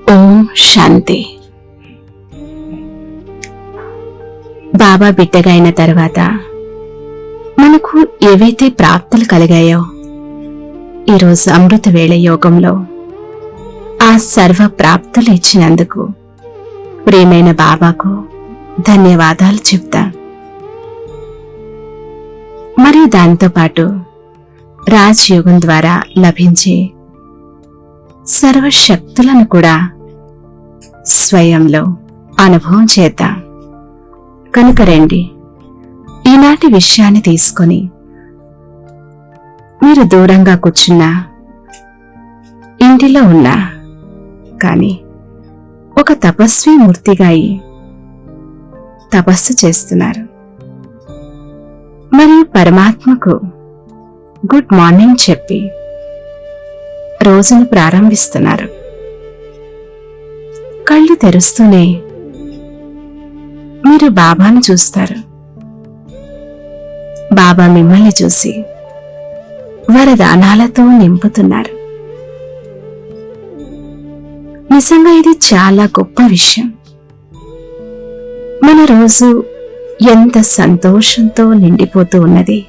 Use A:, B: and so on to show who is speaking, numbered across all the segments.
A: ఓం శాంతి. బాబా బిడ్డగా అయిన తర్వాత మనకు ఏవైతే ప్రాప్తులు కలిగాయో ఈరోజు అమృత వేళ యోగంలో ఆ సర్వ ప్రాప్తులు ఇచ్చినందుకు ప్రియమైన బాబాకు ధన్యవాదాలు చెప్తా. మరియు దాంతోపాటు రాజయోగం ద్వారా లభించే సర్వశక్తులను కూడా స్వయంలో అనుభవం చేద్దాం. కనుక రండి, ఈనాటి విషయాన్ని తీసుకొని మీరు దూరంగా కూర్చున్నా, ఇంటిలో ఉన్నా కానీ ఒక తపస్వి మూర్తిగా అయి తపస్సు చేస్తున్నారు. మరియు పరమాత్మకు గుడ్ మార్నింగ్ చెప్పి రోజును ప్రారంభిస్తున్నారు. కళ్ళు తెరుస్తూనే మీరు బాబాను చూస్తారు. బాబా మిమ్మల్ని చూసి వరదానాలతో నింపుతున్నారు. నిజంగా ఇది చాలా గొప్ప విషయం. మన రోజు ఎంత సంతోషంతో నిండిపోతూ ఉన్నది.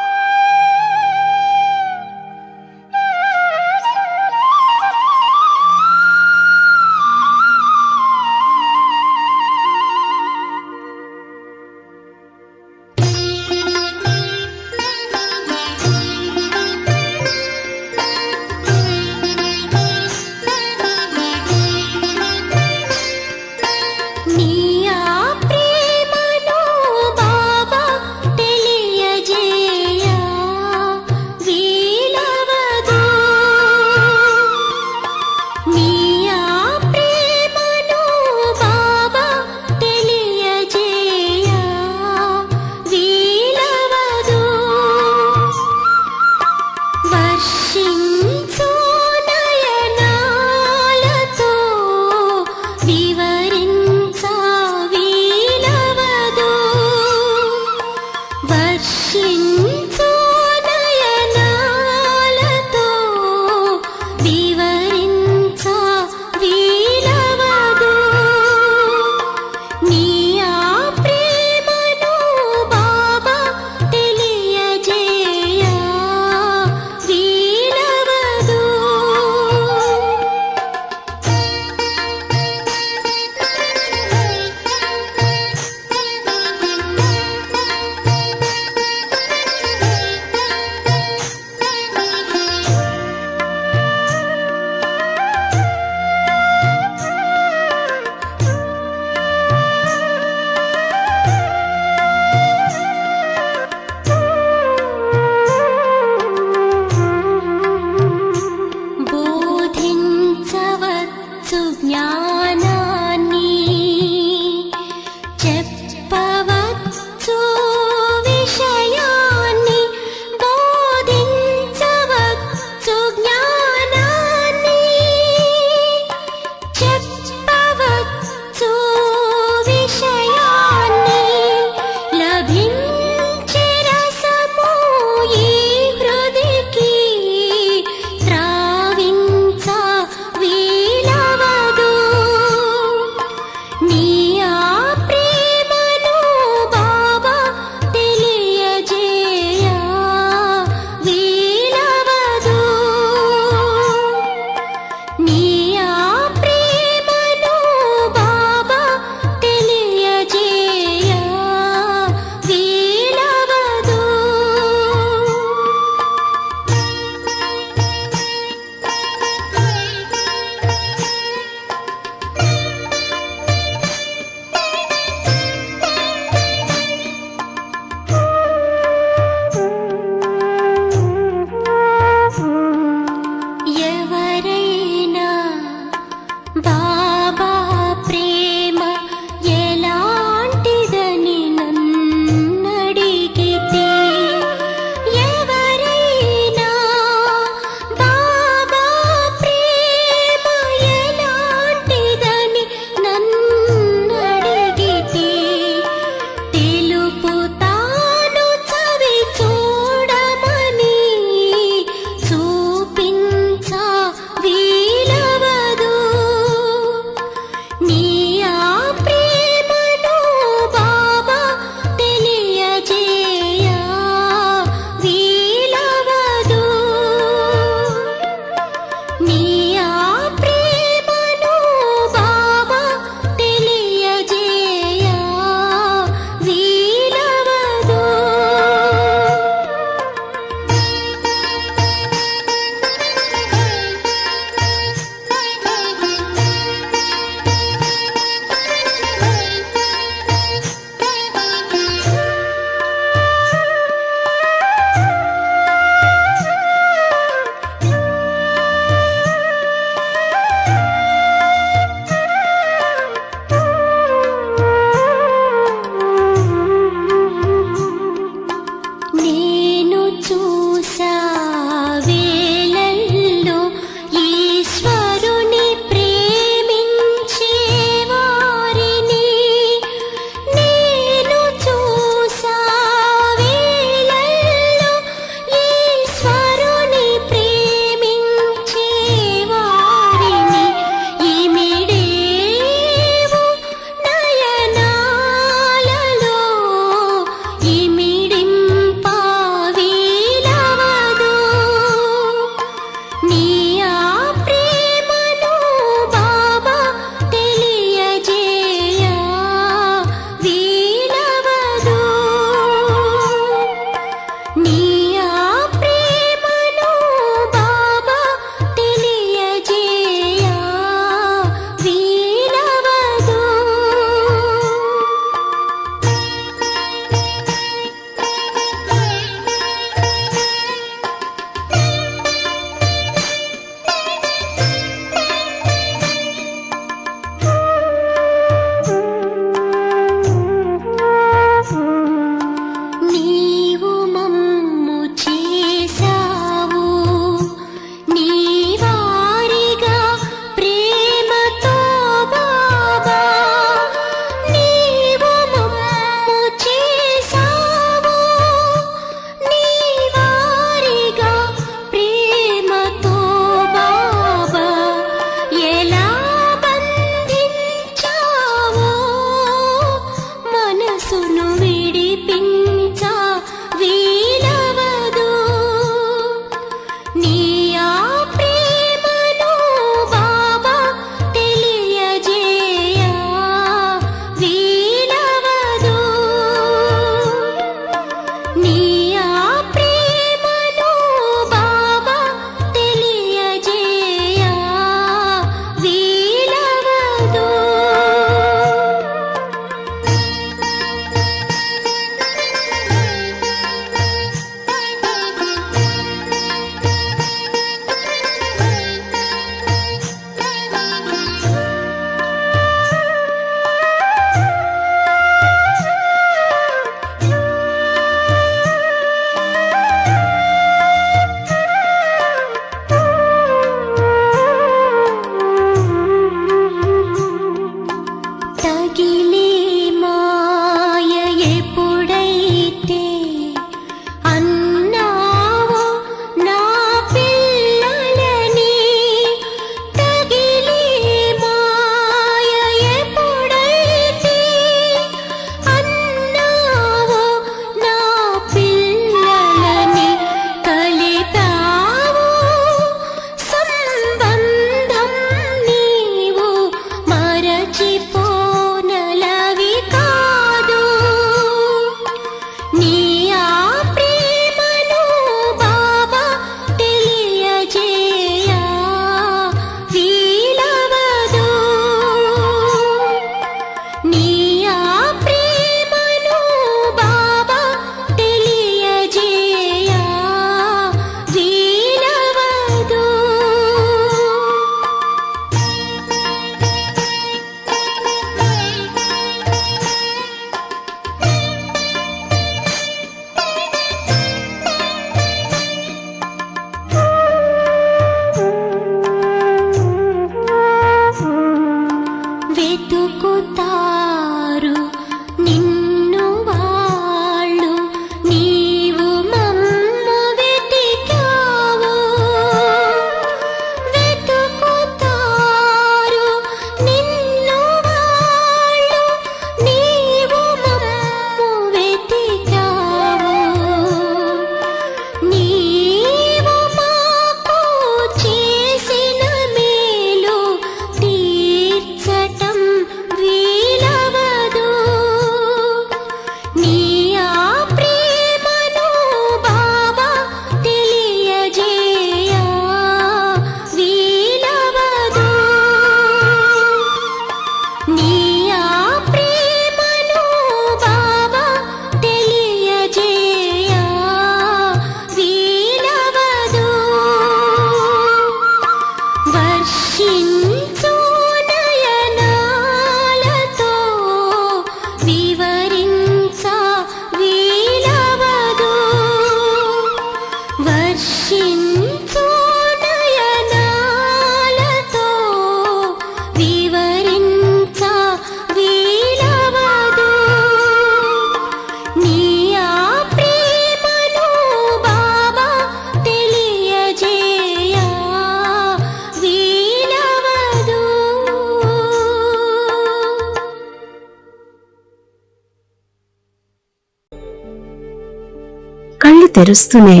A: తెరుస్తూనే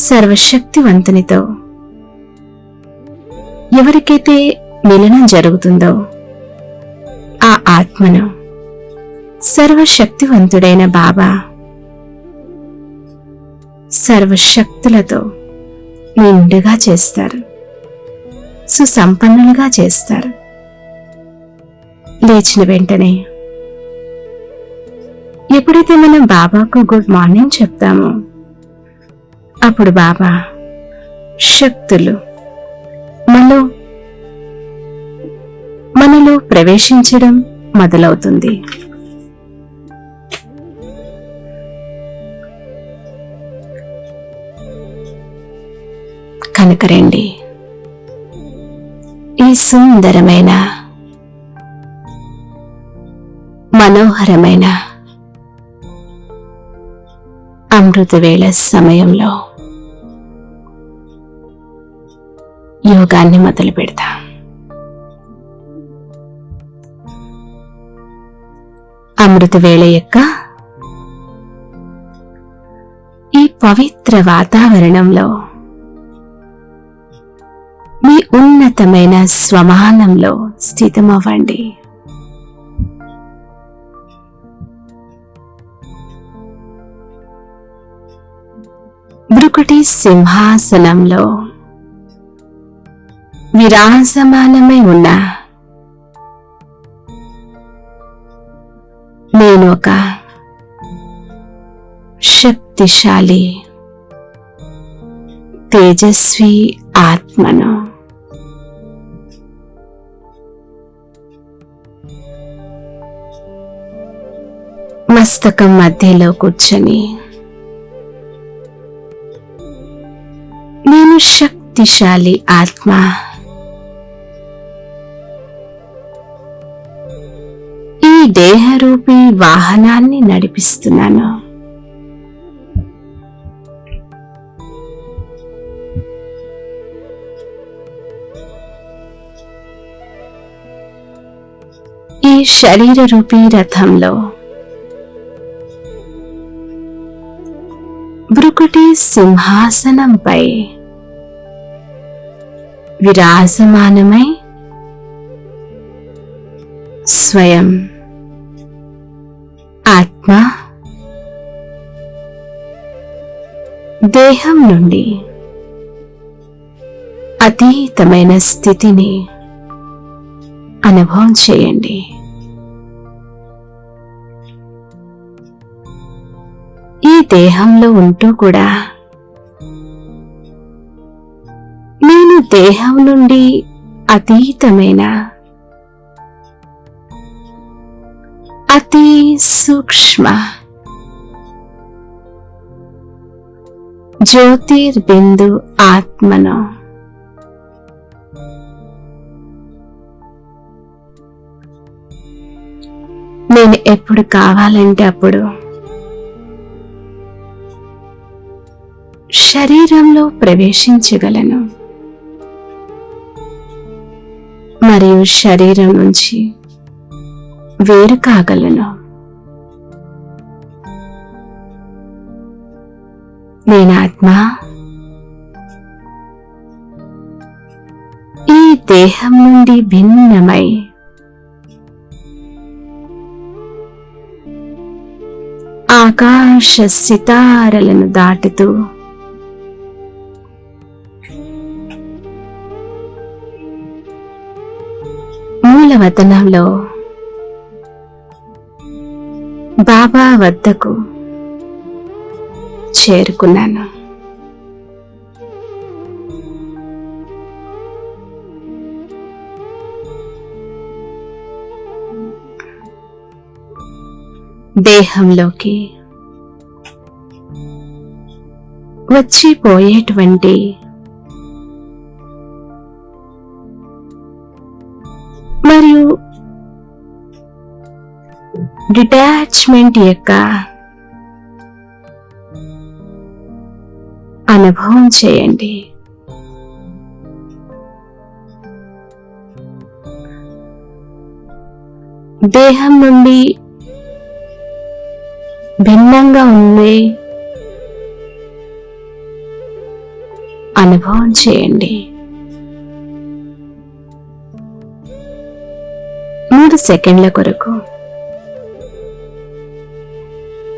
A: సర్వశక్తివంతునితో ఎవరికైతే మిలనం జరుగుతుందో ఆ ఆత్మను సర్వశక్తివంతుడైన బాబా సర్వశక్తులతో నిండుగా చేస్తారు, సుసంపన్నులుగా చేస్తారు. లేచిన వెంటనే ఎప్పుడైతే మనం బాబాకు గుడ్ మార్నింగ్ చెప్తామో అప్పుడు బాబా శక్తులు మనలో ప్రవేశించడం మొదలవుతుంది. కనుక రండి, ఈ సుందరమైన మనోహరమైన అమృతవేళ సమయంలో యోగాన్ని మొదలు పెడతాం. అమృతవేళ యొక్క ఈ పవిత్ర వాతావరణంలో మీ ఉన్నతమైన స్వమానంలో స్థితమవ్వండి. భృకుటి సింహాసనంలో విరాజమానమై ఉన్న నేను ఒక శక్తిశాలి తేజస్వి ఆత్మను. మస్తకం మధ్యలో కూర్చొని నేను శక్తిశాలి ఆత్మ, ఈ దేహరూపీ వాహనాన్ని నడిపిస్తున్నాను. ఈ శరీర రూపీ రథంలో భృకుటి సింహాసనంపై విరాజమానమై స్వయం ఆత్మ దేహం నుండి అతీతమైన స్థితిని అనుభవం చేయండి. ఈ దేహంలో ఉంటూ కూడా నేను దేహం నుండి అతీతమైన అతి సూక్ష్మ జ్యోతిర్బిందు ఆత్మను నేను ఎప్పుడు కావాలంటే అప్పుడు శరీరంలో ప్రవేశించగలను మరియు శరీరం నుంచి వేరు కాగలను. నేను ఆత్మ ఈ దేహం నుండి భిన్నమై ఆకాశ సితారలను దాటుతూ మూలవతనంలో బాబా వద్దకు చేరుకున్నాను. దేహంలోకి వచ్చిపోయేటువంటి మరియు డిటాచ్మెంట్ యొక్క అనుభవం చేయండి. దేహం నుండి భిన్నంగా ఉండే అనుభవం చేయండి. 3 సెకండ్ల కొరకు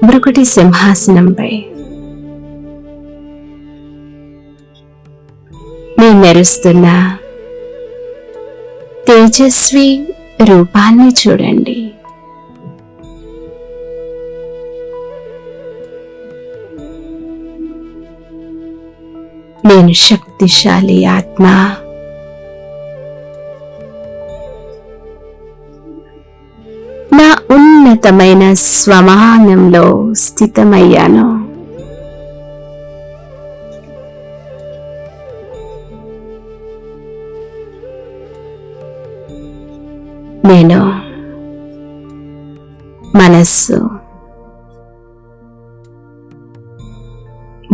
A: భృకుటి సింహాసనంపై మీ మెరుస్తున్న తేజస్వి రూపాన్ని చూడండి. నేను శక్తిశాలి ఆత్మ. నా ఉన్నతమైన స్వమానంలో స్థితమయ్యాను. నేను మనస్సు,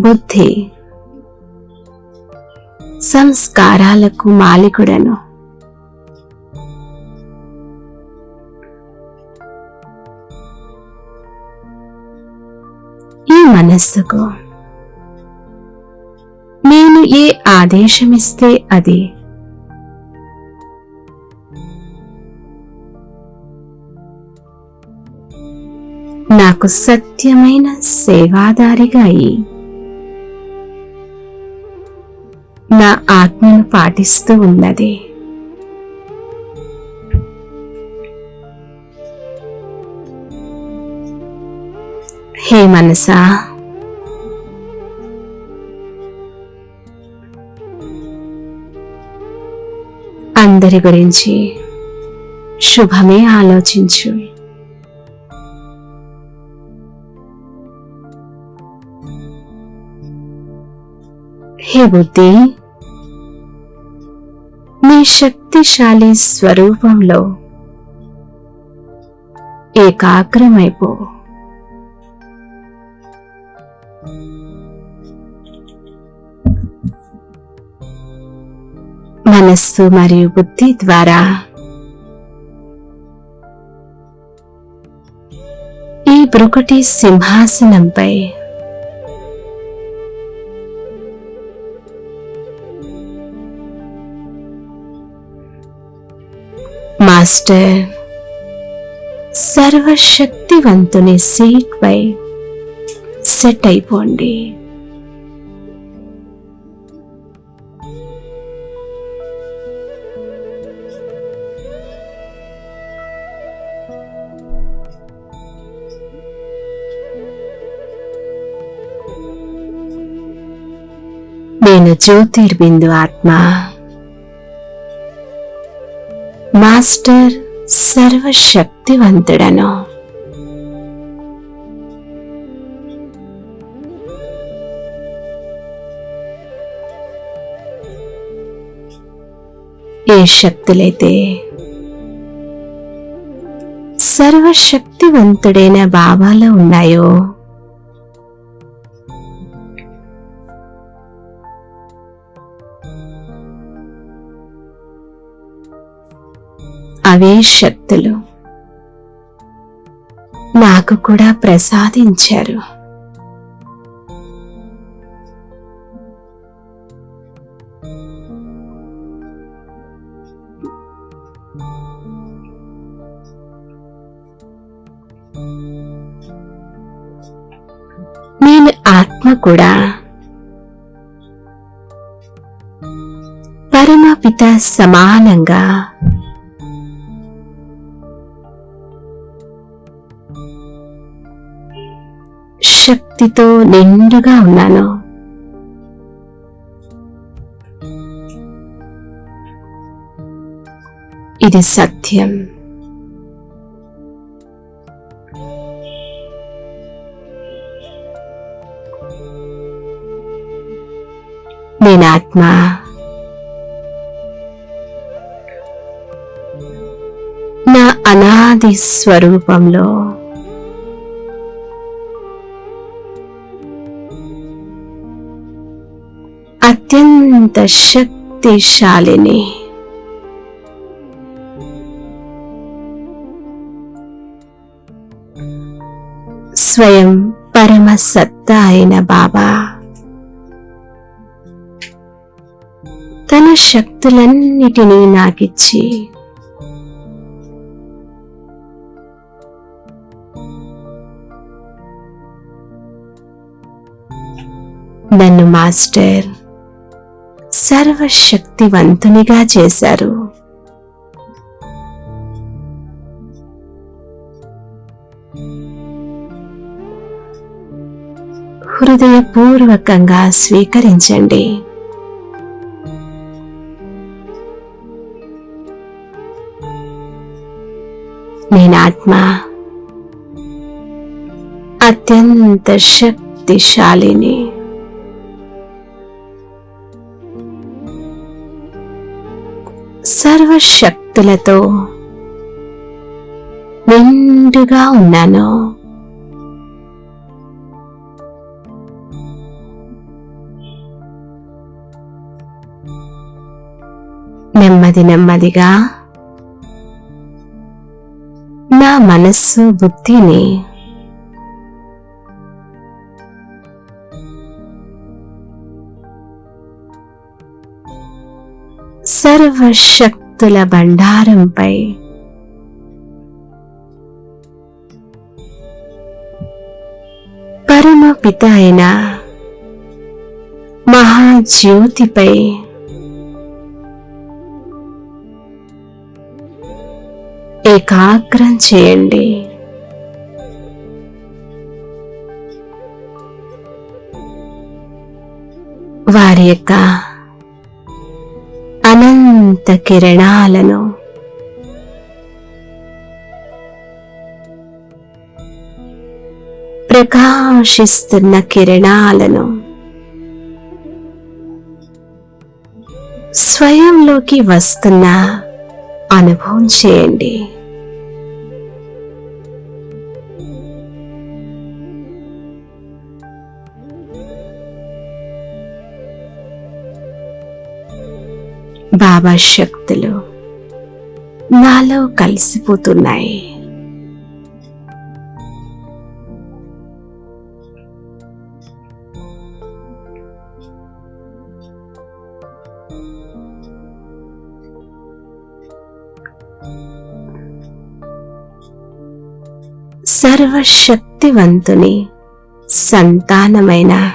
A: బుద్ధి, సంస్కారాలకు మాలికుడను. ఈ మనస్సుకు నేను ఏ ఆదేశమిస్తే అది నాకు సత్యమైన సేవాదారిగా అయి నా ఆత్మను పాటిస్తూ ఉన్నది. హే మనసా, అందరి గురించి శుభమే ఆలోచించు. హే బుద్ధి, నీ శక్తిశాలి స్వరూపంలో ఏకాగ్రమైపో. మనస్సు మరియు బుద్ధి ద్వారా ఈ భృకుటి సింహాసనంపై మాస్టర్ సర్వశక్తివంతుని సీట్ పై సెట్ అయిపోండి. నేను జ్యోతిర్బిందు ఆత్మ. మాస్టర్ సర్వశక్తివంతుడను. ఏ శక్తులైతే సర్వశక్తివంతుడైన బాబాలో ఉన్నాయో అవే శక్తులు నాకు కూడా ప్రసాదించారు. నేను ఆత్మ కూడా పరమపిత సమానంగా శక్తితో నిండుగా ఉన్నాను. ఇది సత్యం. నేను ఆత్మ. నా అనాది స్వరూపంలో అత్యంత శక్తిశాలిని. స్వయం పరమ సత్తా అయిన బాబా తన శక్తులన్నిటినీ నాకిచ్చి నన్ను మాస్టర్ సర్వశక్తివంతునిగా చేశారు. హృదయపూర్వకంగా స్వీకరించండి. నేనాత్మ అత్యంత శక్తిశాలిని. సర్వశక్తులతో నిండుగా ఉన్నాను. నెమ్మది నెమ్మదిగా నా మనస్సు బుద్ధిని సర్వశక్తుల భండారంపై పరమపిత అయిన మహాజ్యోతిపై ఏకాగ్రం చేయండి. వారి యొక్క అనంత కిరణాలను ప్రకాశిస్తున్న కిరణాలను స్వయంలోకి వస్తున్న అనుభవం చేయండి. బాబా శక్తులు నాలో కలిసిపోతున్నాయి. సర్వశక్తివంతుని సంతానమైన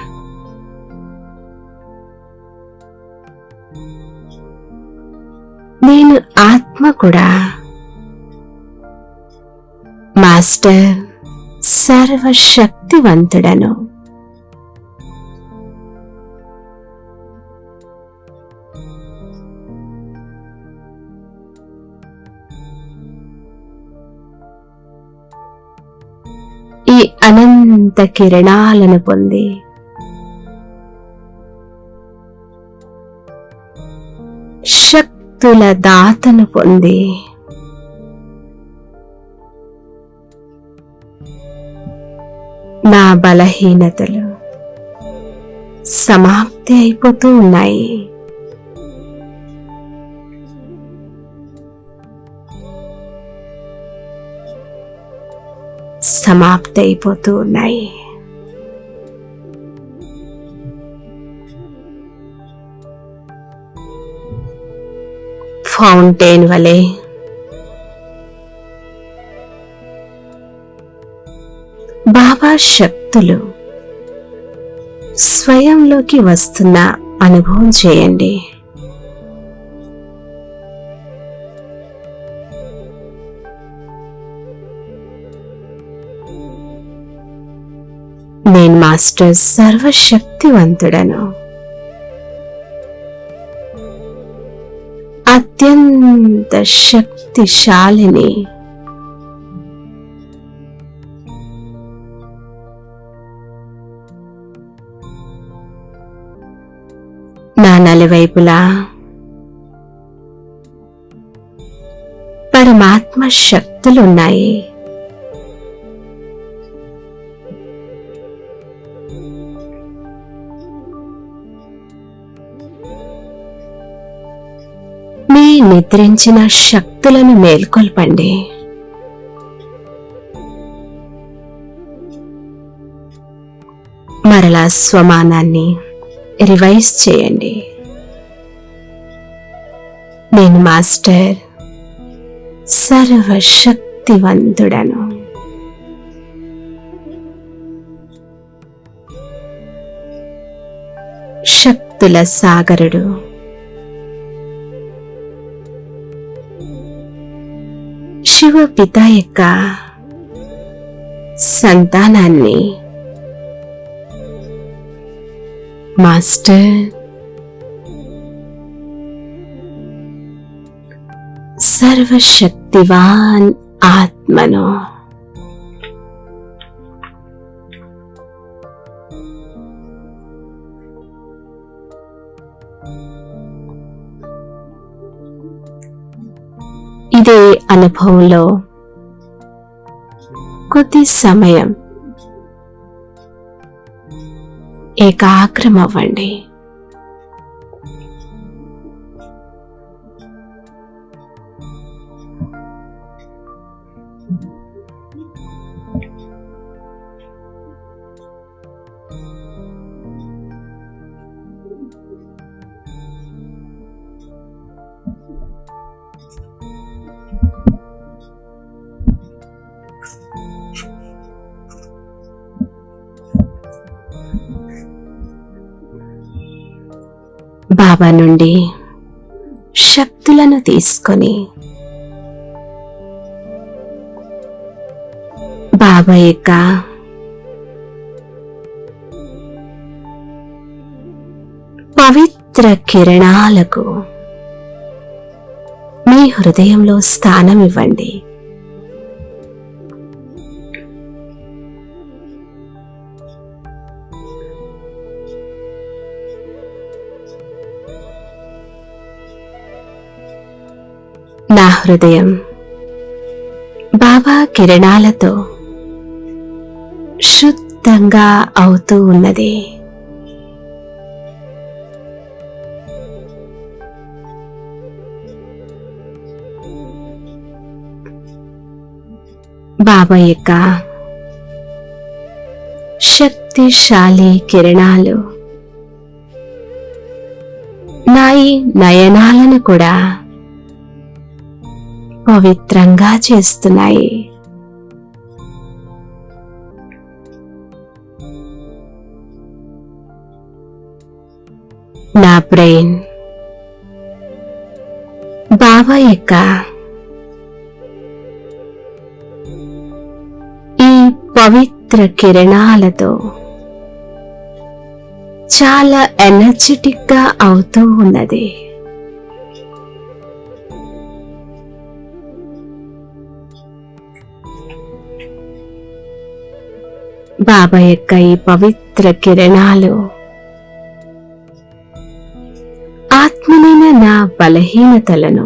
A: నేను ఆత్మ కూడా మాస్టర్ సర్వశక్తివంతుడను. ఈ అనంత కిరణాలను పొంది శక్తుల దాతను పొంది నా బలహీనతలు సమాప్తి అయిపోతూ ఉన్నాయి. సమాప్తి అయిపోతూ ఉన్నాయి. ఫౌంటైన్ వలె బాబా శక్తులు స్వయంలోకి వస్తున్న అనుభవం చేయండి. నేను మాస్టర్ సర్వశక్తివంతుడను. అత్యంత శక్తిశాలిని. నా నలువైపులా పరమాత్మ శక్తులున్నాయి. మీ నిద్రించిన శక్తులను మేల్కొల్పండి. మరలా స్వమానాన్ని రివైజ్ చేయండి. నేను మాస్టర్ సర్వశక్తివంతుడను. శక్తుల సాగరుడు శివపిత యొక్క సంతానాన్ని. మాస్టర్ సర్వశక్తివాన్ ఆత్మను. ఇదే అనుభవంలో కొద్ది సమయం ఏకాగ్రమవ్వండి. బాబా నుండి శక్తులను తీసుకొని బాబా యొక్క పవిత్ర కిరణాలకు మీ హృదయంలో స్థానం ఇవ్వండి. నా హృదయం బాబా కిరణాలతో శుద్ధంగా అవుతూ ఉన్నది. బాబా యొక్క శక్తిశాలి కిరణాలు నా ఈ నయనాలను కూడా పవిత్రంగా చేస్తున్నాయి. నా బ్రెయిన్ బాబా యొక్క ఈ పవిత్ర కిరణాలతో చాలా ఎనర్జెటిక్ గా అవుతూ ఉన్నది. బాబా యొక్క ఈ పవిత్ర కిరణాలు ఆత్మనైన నా బలహీనతలను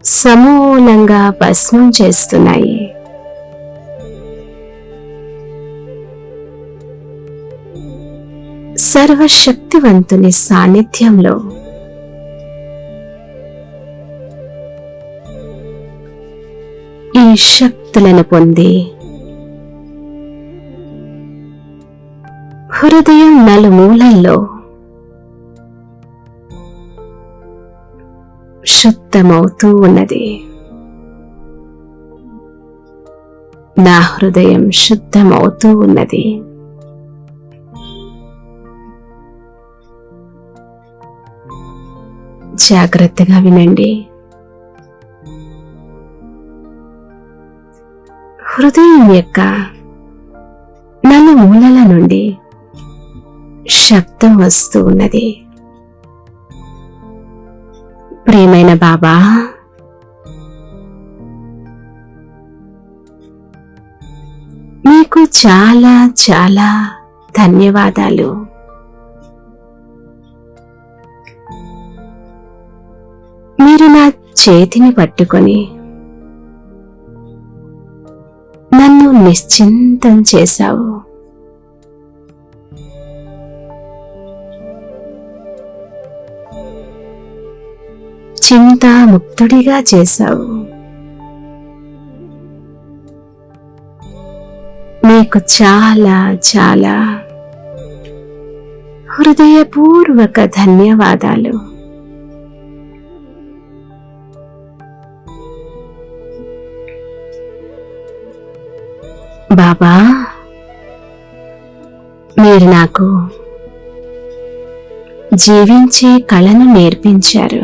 A: సమూలంగా భస్మం చేస్తున్నాయి. సర్వశక్తివంతుని సాన్నిధ్యంలో ఈ శక్తులను పొంది హృదయం నలుమూలల్లో శుద్ధమవుతూ ఉన్నది. నా హృదయం శుద్ధమవుతూ ఉన్నది. జాగ్రత్తగా వినండి. హృదయం యొక్క నలుమూలల నుండి శబ్దం వస్తూ ఉన్నది. ప్రియమైన బాబా, మీకు చాలా చాలా ధన్యవాదాలు. మీరు నా చేతిని పట్టుకొని నన్ను నిశ్చింతం చేశావు. చింతాముక్తుడిగా చేశావు. మీకు చాలా చాలా హృదయపూర్వక ధన్యవాదాలు. బాబా, మీరు నాకు జీవించే కళను నేర్పించారు.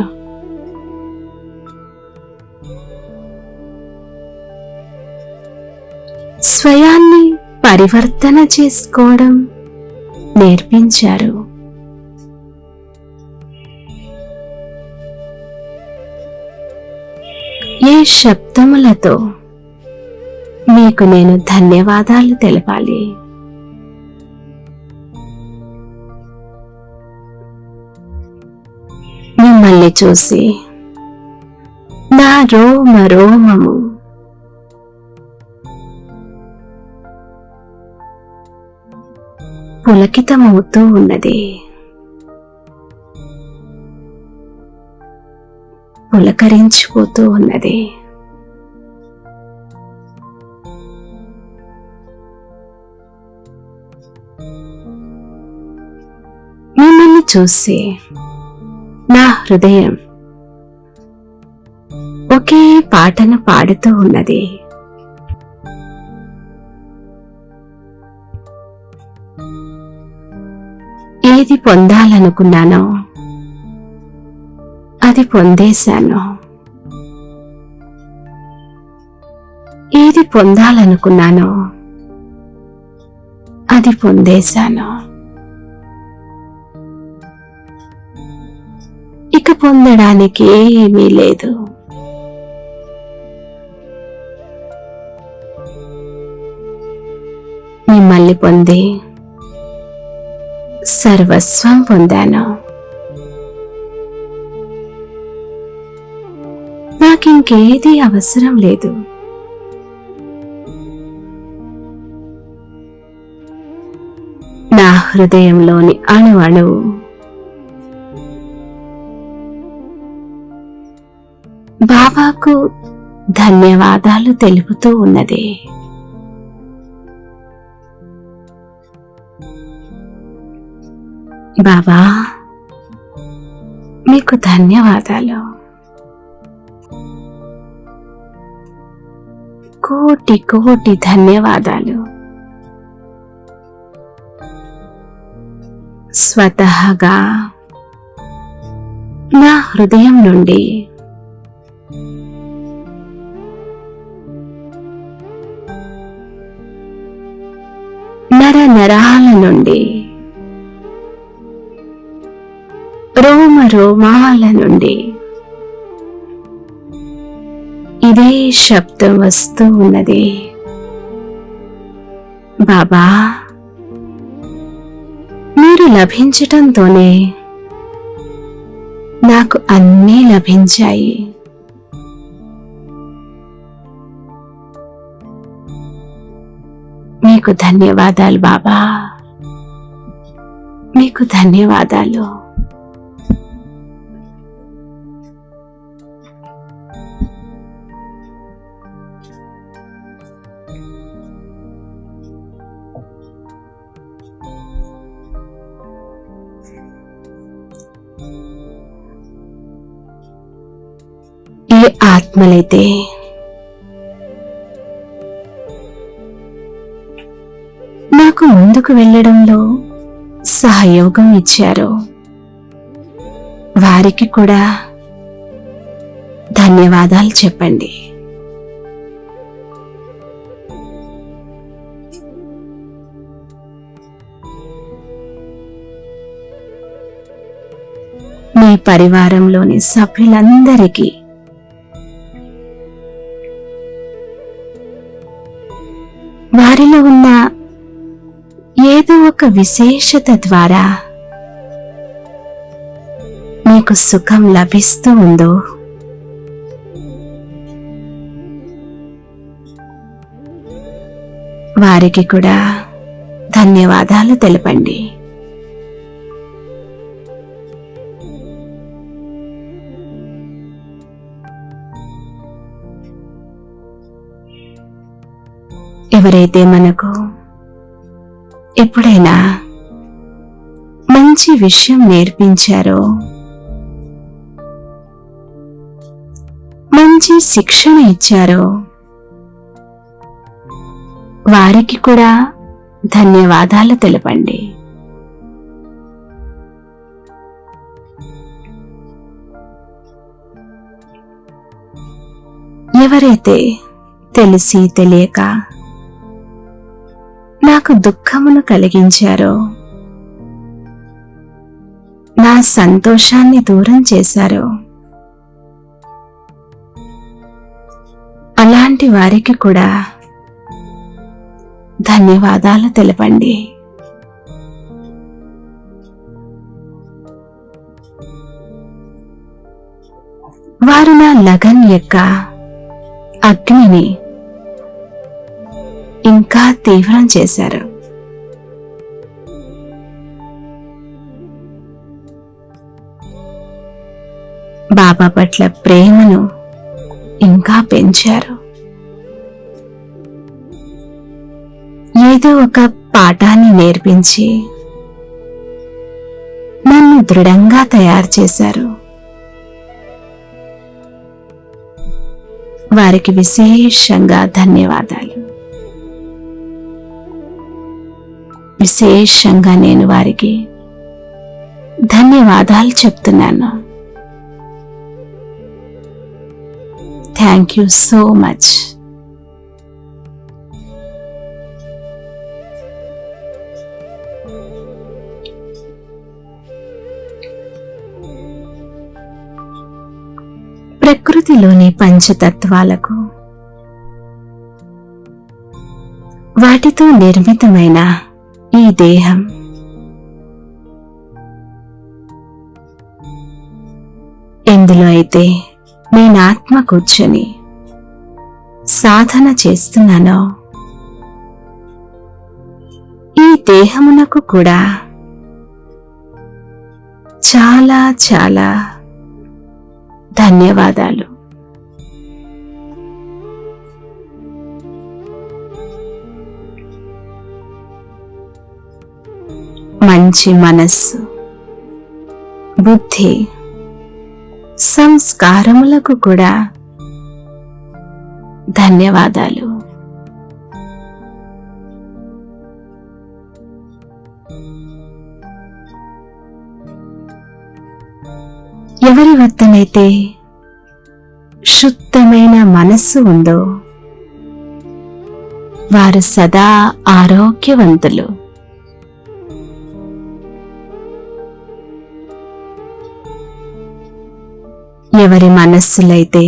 A: స్వయాన్ని పరివర్తన చేసుకోవడం నేర్పించారు. ఏ శబ్దములతో మీకు నేను ధన్యవాదాలు తెలపాలి? మిమ్మల్ని చూసి నా రోమ రోమము పులకితమవుతూ ఉన్నది, పులకరించిపోతూ ఉన్నది. మిమ్మల్ని చూసి నా హృదయం ఒకే పాటను పాడుతూ ఉన్నది. ఏది పొందాలనుకున్నానో అది పొందేశాను. ఏది పొందాలనుకున్నానో అది పొందేశాను. ఇక పొందడానికి ఏమీ లేదు. మిమ్మల్ని పొంది సర్వస్వం పొందాను. నాకింకేది అవసరం లేదు. నా హృదయంలోని అణువణువు బాబాకు ధన్యవాదాలు తెలుపుతూ ఉన్నది. బాబా, మీకు ధన్యవాదాలు. కోటి కోటి ధన్యవాదాలు. స్వతహాగా నా హృదయం నుండి నర నరాల నుండి, రోమ రోమాల నుండి ఇదే శబ్దం వస్తూ ఉన్నది. బాబా, మీరు లభించటంతోనే నాకు అన్నీ లభించాయి. మీకు ధన్యవాదాలు బాబా, మీకు ధన్యవాదాలు. ఏ ఆత్మలైతే నాకు ముందుకు వెళ్ళడంలో సహయోగం ఇచ్చారో వారికి కూడా ధన్యవాదాలు చెప్పండి. మీ పరివారంలోని సభ్యులందరికీ వారిలో ఉన్న ఏదో ఒక విశేషత ద్వారా మీకు సుఖం లభిస్తూ ఉందో వారికి కూడా ధన్యవాదాలు తెలపండి. ఎవరైతే మనకు ఎప్పుడైనా మంచి విషయం నేర్పించారో, మంచి శిక్షణ ఇచ్చారో వారికి కూడా ధన్యవాదాలు తెలపండి. ఎవరైతే తెలిసి తెలియక నాకు దుఃఖమును కలిగించారో, నా సంతోషాన్ని దూరం చేశారో, అలాంటి వారికి కూడా ధన్యవాదాలు తెలపండి. వారు నా లగన్ యొక్క అగ్నిని ఇంకా తీవ్రం చేశారు. బాబా పట్ల ప్రేమను ఇంకా పెంచారు. ఏదో ఒక పాఠాన్ని నేర్పించి నన్ను దృఢంగా తయారు చేశారు. వారికి విశేషంగా ధన్యవాదాలు. విశేషంగా నేను వారికి ధన్యవాదాలు చెప్తున్నాను. Thank you so much. ప్రకృతిలోని పంచతత్వాలకు వాటితో నిర్మితమైన ఈ దేహం ఎందులో అయితే నేనాత్మ కూర్చొని సాధన చేస్తున్నానో, ఈ దేహమునకు కూడా చాలా చాలా ధన్యవాదాలు. మంచి మనస్సు, బుద్ధి, సంస్కారములకు కూడా ధన్యవాదాలు. ఎవరి వద్దనైతే శుద్ధమైన మనస్సు ఉందో వారు సదా ఆరోగ్యవంతులు. ఎవరి మనస్సులైతే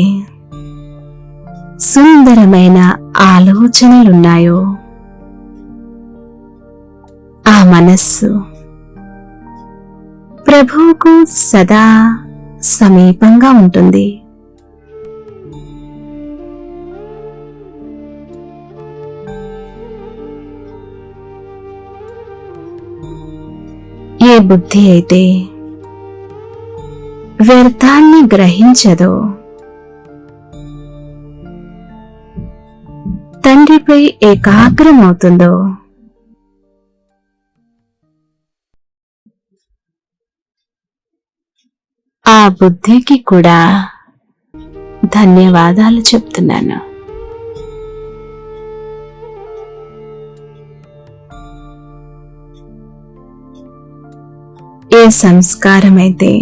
A: సుందరమైన ఆలోచనలున్నాయో ఆ మనస్సు ప్రభువుకు సదా సమీపంగా ఉంటుంది. ఏ బుద్ధి అయితే వ్యర్థాన్ని గ్రహించదో, తండ్రిపై ఏకాగ్రమవుతుందో, ఆ బుద్ధికి కూడా ధన్యవాదాలు చెప్తున్నాను. ఏ సంస్కారమైతే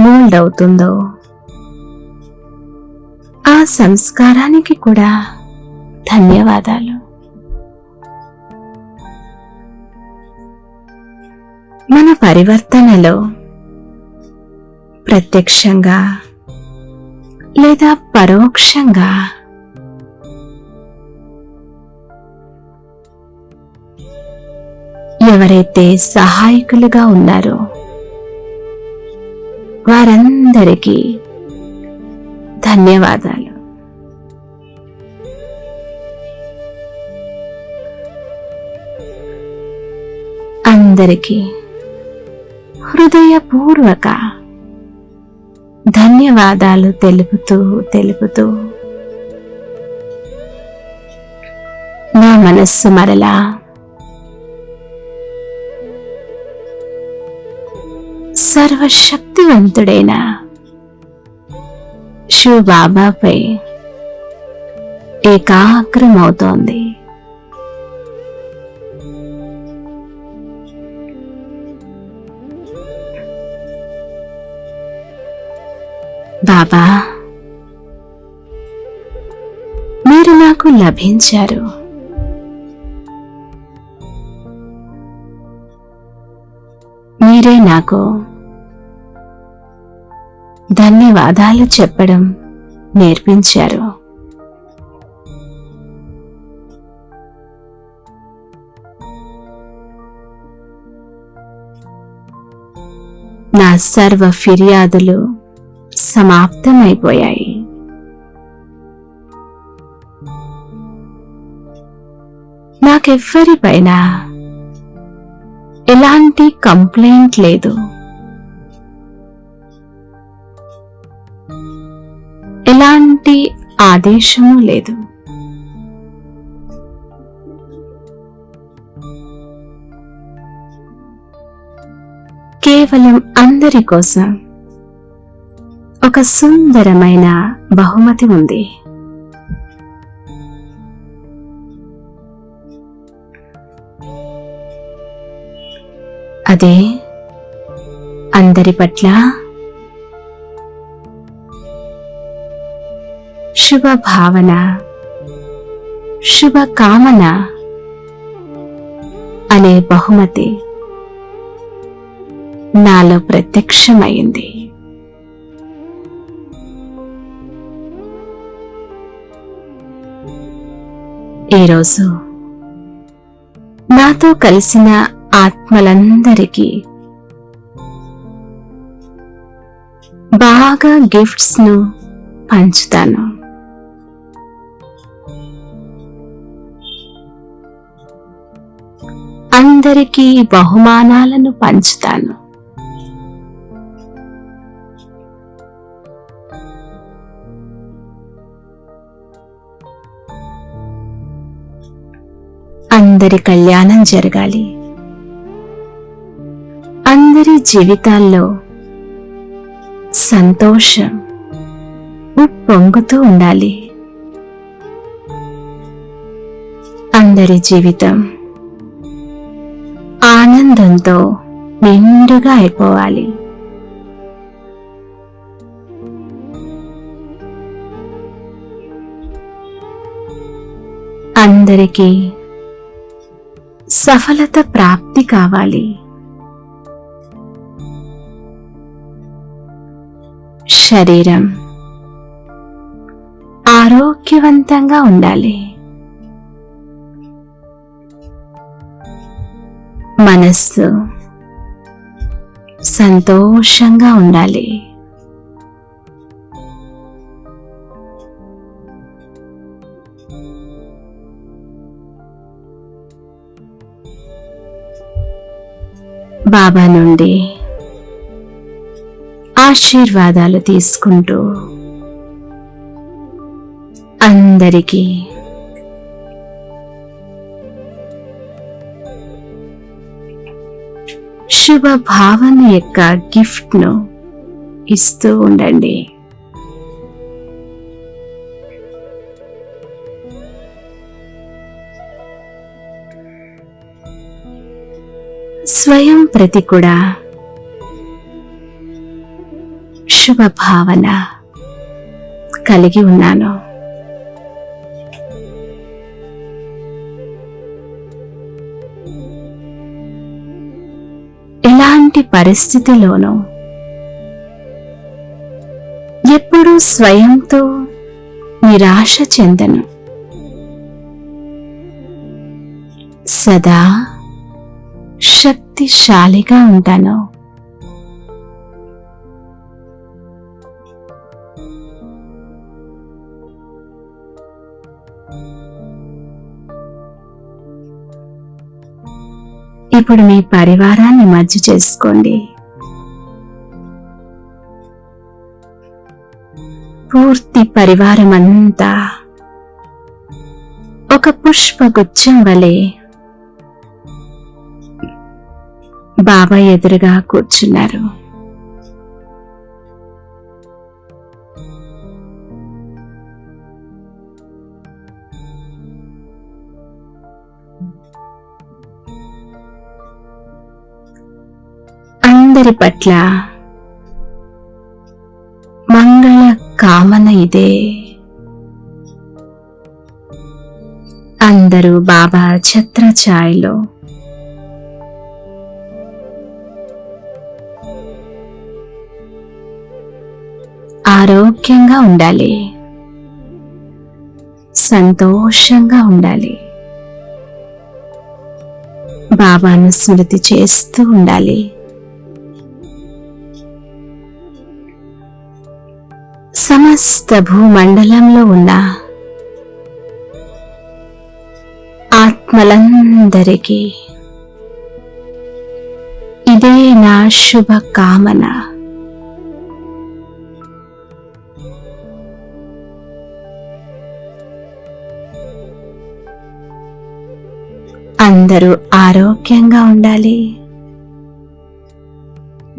A: మోల్డ్ అవుతుందో ఆ సంస్కారానికి కూడా ధన్యవాదాలు. మన పరివర్తనలో ప్రత్యక్షంగా లేదా పరోక్షంగా ఎవరైతే సహాయకులుగా ఉన్నారో వారందరికీ ధన్యవాదాలు. అందరికీ హృదయపూర్వక ధన్యవాదాలు తెలుపుతూ నా మనస్సు మరలా సర్వశక్తివంతుడైన శివ బాబాపై ఏకాగ్రమవుతోంది. బాబా, మీరు నాకు లభించారు. మీరే నాకు ధన్యవాదాలు చెప్పడం నేర్పించారు. నా సర్వ ఫిర్యాదులు సమాప్తమైపోయాయి. నాకెవ్వరిపైన ఎలాంటి కంప్లైంట్ లేదు. ఎలాంటి ఆదేశము లేదు. కేవలం అందరి కోసం ఒక సుందరమైన బహుమతి ఉంది. అదే అందరి పట్ల శుభ భావన, శుభ కామన అనే బహుమతి నాలో ప్రత్యక్షమైంది. ఈరోజు నాతో కలిసిన ఆత్మలందరికీ బాగా గిఫ్ట్స్ ను పంచుతాను. అందరికీ బహుమానాలను పంచుతాను. అందరి కళ్యాణం జరగాలి. అందరి జీవితాల్లో సంతోషం ఉప్పొంగుతూ ఉండాలి. అందరి జీవితం ఆనందంతో నిండుగా అయిపోవాలి. అందరికీ సఫలత ప్రాప్తి కావాలి. శరీరం ఆరోగ్యవంతంగా ఉండాలి. మనస్సు సంతోషంగా ఉండాలి. బాబా నుండి ఆశీర్వాదాలు తీసుకుంటూ అందరికీ శుభ భావన యొక్క గిఫ్ట్ ను ఇస్తూ ఉండండి. స్వయం ప్రతి కూడా శుభ భావన కలిగి ఉన్నాను. ఎలాంటి పరిస్థితిలోనూ ఎప్పుడూ స్వయంతో నిరాశ చెందను. సదా శక్తిశాలిగా ఉంటాను. ఇప్పుడు మీ పరివారాన్ని మర్జీ చేసుకోండి. పూర్తి పరివారం అంతా ఒక పుష్పగుచ్చం వలె బాబా ఎదురుగా కూర్చున్నారు. అందరి పట్ల మంగళ కామన ఇదే. అందరూ బాబా ఛత్రఛాయలో ఆరోగ్యంగా ఉండాలి, సంతోషంగా ఉండాలి, బాబాను స్మృతి చేస్తూ ఉండాలి. సమస్త భూమండలంలో ఉన్న ఆత్మలందరికీ ఇదే నా శుభ కామన. అందరూ ఆరోగ్యంగా ఉండాలి,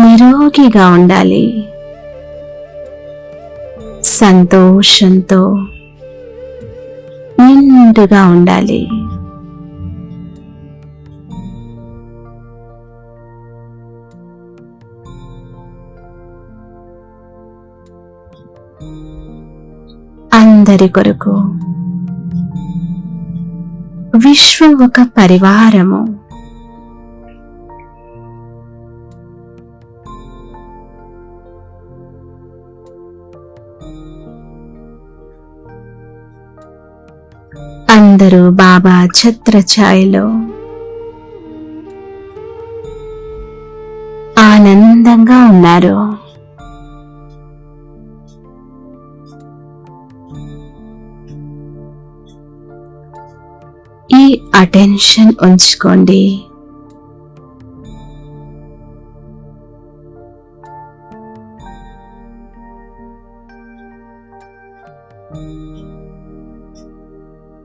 A: నిరోగిగా ఉండాలి, సంతోషంతో నిండుగా ఉండాలి. అందరి కొరకు విశ్వం ఒక పరివారము. అందరూ బాబా ఛత్రఛాయలో ఆనందంగా ఉన్నారు. ఈ అటెన్షన్ ఉంచుకోండి.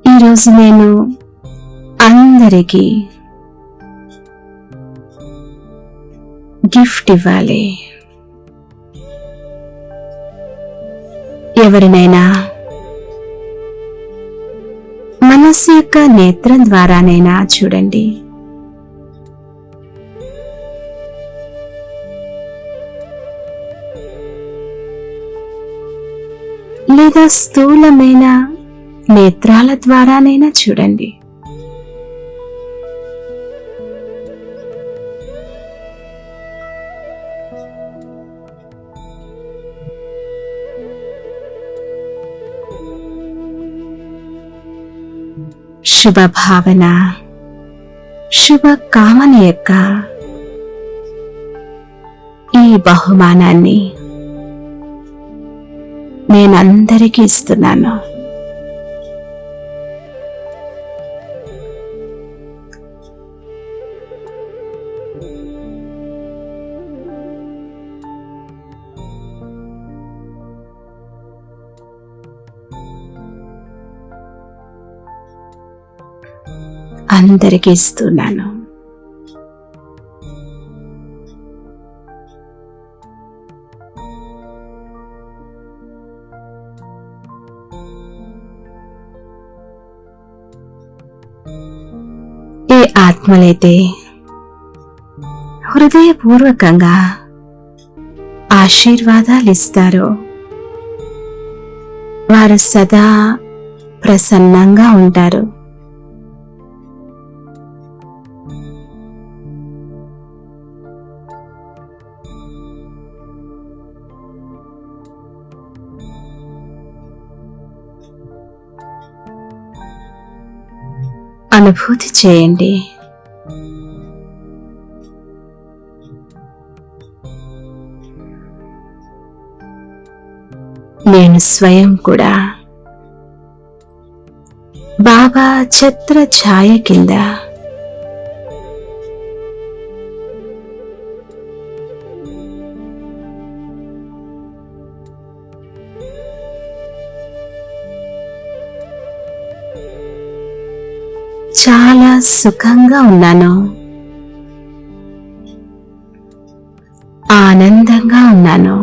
A: ఈరోజు నేను అందరికీ గిఫ్ట్ ఇవ్వాలి. ఎవరినైనా మనస్సు యొక్క నేత్రం ద్వారానైనా చూడండి. లేదా స్థూలమైన నేత్రాల ద్వారానైనా చూడండి. శుభ భావన, శుభ కామన యొక్క ఈ బహుమానాన్ని నేనందరికీ ఇస్తున్నాను. అందరికీ ఇస్తున్నాను. ఏ ఆత్మలైతే హృదయపూర్వకంగా ఆశీర్వాదాలు ఇస్తారో వారు సదా ప్రసన్నంగా ఉంటారు. అనుభూతి చేయండి. నేను స్వయం కూడా బాబా ఛత్ర ఛాయ కింద చాలా సుఖంగా ఉన్నాను, ఆనందంగా ఉన్నాను.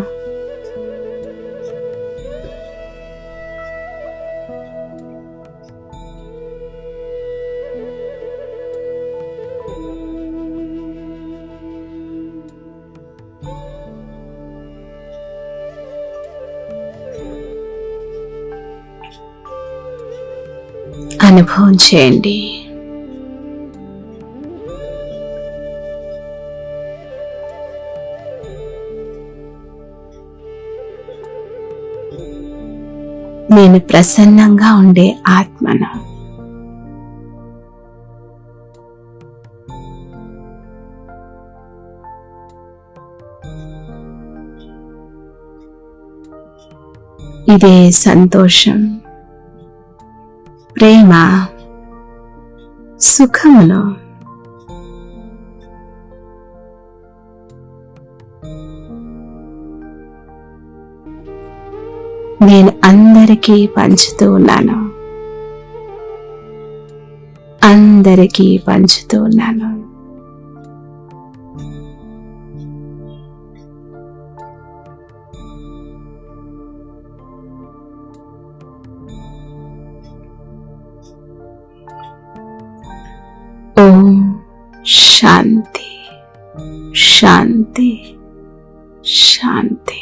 A: అనుభవం చేయండి. నేను ప్రసన్నంగా ఉండే ఆత్మను. ఇదే సంతోషం, ప్రేమ, సుఖమును నేను అందరికీ పంచుతూ ఉన్నాను. అందరికీ పంచుతూ ఉన్నాను. ఓం శాంతి, శాంతి, శాంతి.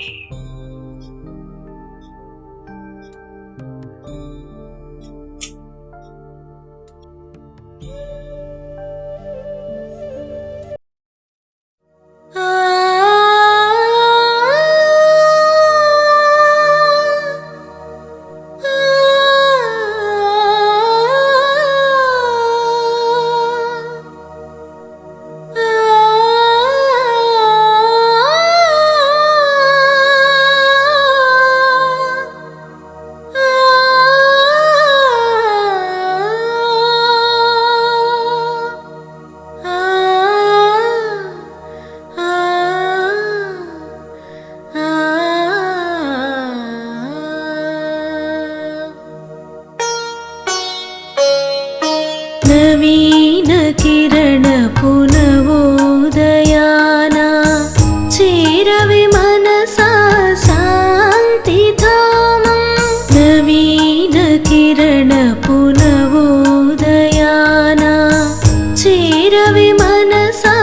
B: నవీన కిరణ పునవోదయాన చేరవి మనసా శాంతిధామం. నవీన కిరణ పునవోదయాన చేరవి మనసా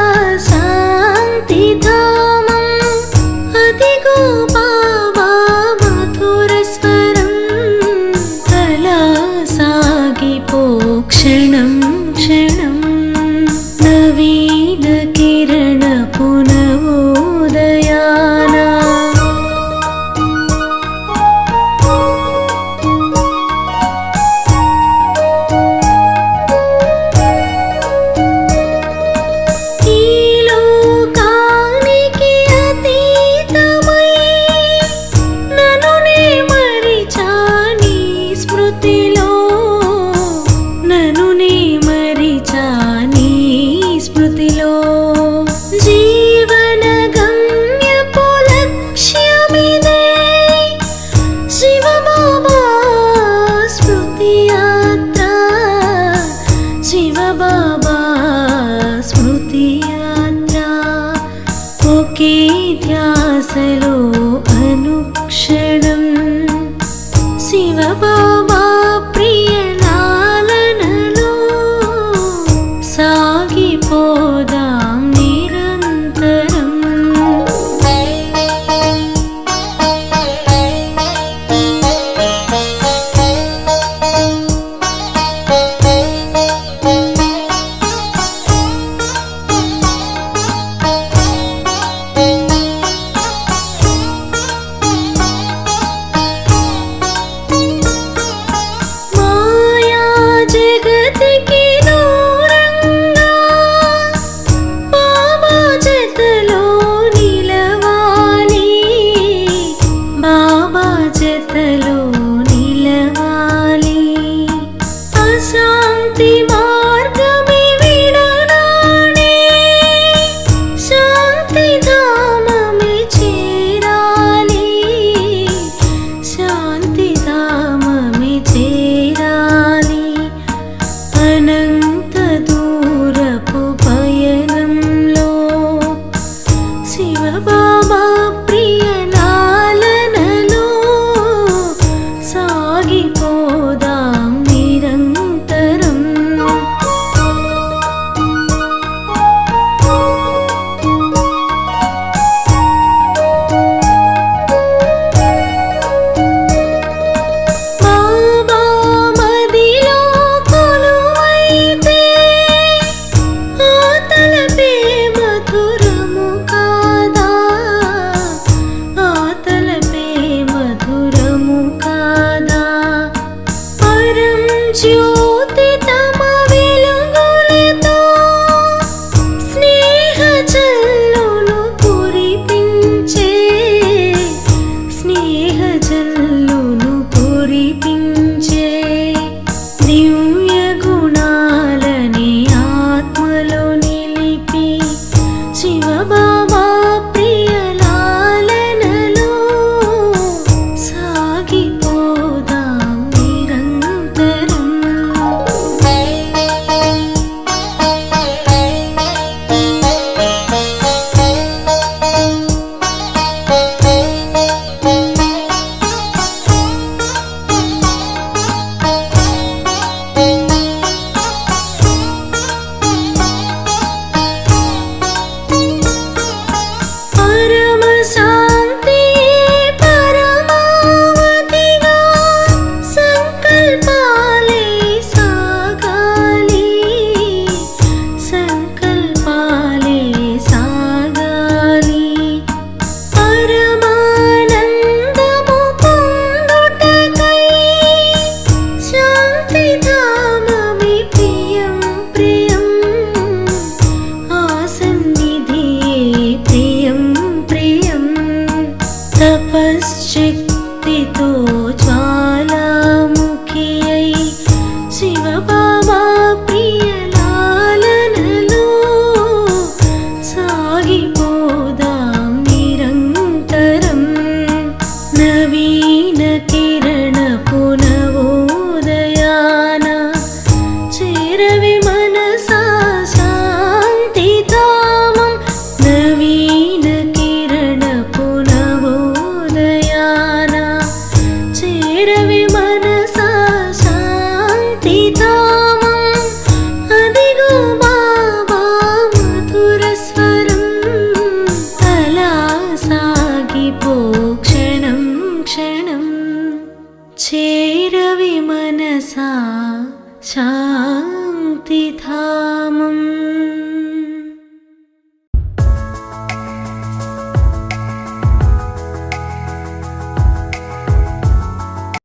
B: శాంతిధామం. అదిగో బాబా మధుర స్వరం అలా సాగిపో క్షణం క్షణం. నవీన కిరణ పునవోదయాన ఈ లోకానికి అతీతమై నన్ను నే మరిచా నీ స్మృతిలో. నన్ను నే మరిచా నీ స్మృతిలో. జీవన గమ్యపు లక్ష్యమిదే శివబాబా స్మృతి యాత్ర. శివబాబా